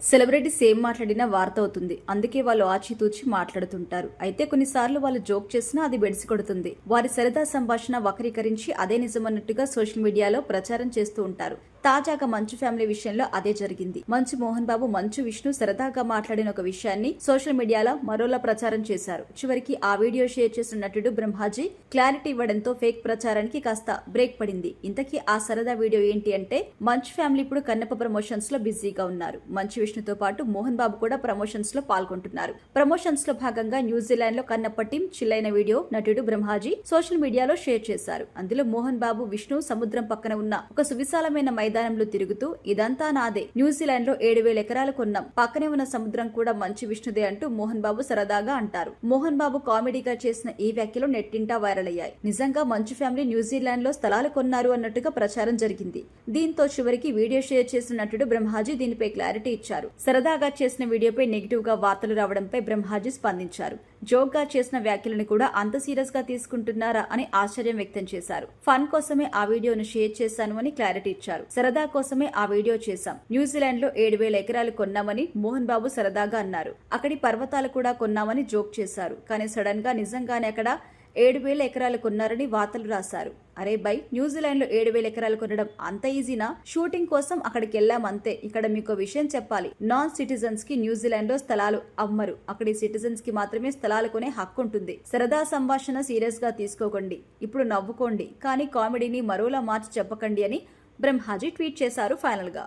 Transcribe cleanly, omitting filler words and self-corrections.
Celebrity same మాట్లాడినా వార్త అవుతుంది. అందుకే వాళ్ళు ఆచితూచి మాట్లాడుతుంటారు. అయితే కొన్నిసార్లు వాళ్ళు జోక్ చేసినా అది బెడిసి కొడుతుంది. వారి సరదా సంభాషణ వక్రీకరించి అదే నిజమన్నట్టుగా సోషల్ మీడియాలో ప్రచారం చేస్తూ ఉంటారు. తాజాగా మంచు ఫ్యామిలీ విషయంలో అదే జరిగింది. మంచు మోహన్ బాబు, మంచు విష్ణు సరదాగా మాట్లాడిన ఒక విషయాన్ని సోషల్ మీడియాలో మరోలా ప్రచారం చేశారు. చివరికి ఆ వీడియో షేర్ చేసిన నటుడు బ్రహ్మాజీ క్లారిటీ ఇవ్వడంతో ఫేక్ ప్రచారానికి కాస్త బ్రేక్ పడింది. ఇంతకీ ఆ సరదా వీడియో ఏంటి అంటే, మంచు ఫ్యామిలీ ఇప్పుడు కన్నప్ప ప్రమోషన్స్ లో బిజీగా ఉన్నారు. మంచు విష్ణుతో పాటు మోహన్ బాబు కూడా ప్రమోషన్స్ లో పాల్గొంటున్నారు. ప్రమోషన్స్ లో భాగంగా న్యూజిలాండ్ లో కన్నప్ప టీం చిల్లైన వీడియో నటుడు బ్రహ్మాజీ సోషల్ మీడియాలో షేర్ చేశారు. అందులో మోహన్ బాబు, విష్ణు సముద్రం పక్కన ఉన్న ఒక సువిశాలమైన మైదానంలో తిరుగుతూ ఇదంతా నాదే, న్యూజిలాండ్ లో 7,000 ఎకరాలు కొన్నాం, పక్కనే ఉన్న సముద్రం కూడా మంచు విష్ణుదే అంటూ మోహన్ బాబు సరదాగా అంటారు. మోహన్ బాబు కామెడీగా చేసిన ఈ వ్యాఖ్యలు నెట్టింటా వైరల్ అయ్యాయి. నిజంగా మంచు ఫ్యామిలీ న్యూజిలాండ్ లో స్థలాలు కొన్నారు అన్నట్టుగా ప్రచారం జరిగింది. దీంతో చివరికి వీడియో షేర్ చేసిన నటుడు బ్రహ్మాజీ దీనిపై క్లారిటీ ఇచ్చారు. సరదాగా చేసిన వీడియోపై నెగిటివ్ గా వార్తలు రావడంపై బ్రహ్మాజీ స్పందించారు. జోక్ గా చేసిన వ్యాఖ్యలను కూడా అంత సీరియస్ గా తీసుకుంటున్నారా అని ఆశ్చర్యం వ్యక్తం చేశారు. ఫన్ కోసమే ఆ వీడియోను షేర్ చేశాను అని క్లారిటీ ఇచ్చారు. సరదా కోసమే ఆ వీడియో చేశాం. న్యూజిలాండ్ లో 7,000 ఎకరాలు కొన్నామని మోహన్ బాబు సరదాగా అన్నారు. అక్కడి పర్వతాలు కూడా కొన్నామని జోక్ చేశారు. కానీ సడన్ గా నిజంగానే అక్కడ 7,000 ఎకరాలు కొన్నారని వార్తలు రాశారు. అరే బై, న్యూజిలాండ్ లో 7,000 ఎకరాలు కొనడం అంత ఈజీనా? షూటింగ్ కోసం అక్కడికి వెళ్ళాం అంతే. ఇక్కడ మీకు విషయం చెప్పాలి, నాన్ సిటిజన్స్ కి న్యూజిలాండ్ లో స్థలాలు అమ్మరు. అక్కడి సిటిజన్స్ కి మాత్రమే స్థలాలు కొనే హక్కు ఉంటుంది. సరదా సంభాషణ సీరియస్ గా తీసుకోకండి, ఇప్పుడు నవ్వుకోండి, కానీ కామెడీని మరోలా మార్చి చెప్పకండి అని బ్రహ్మాజీ ట్వీట్ చేశారు. ఫైనల్ గా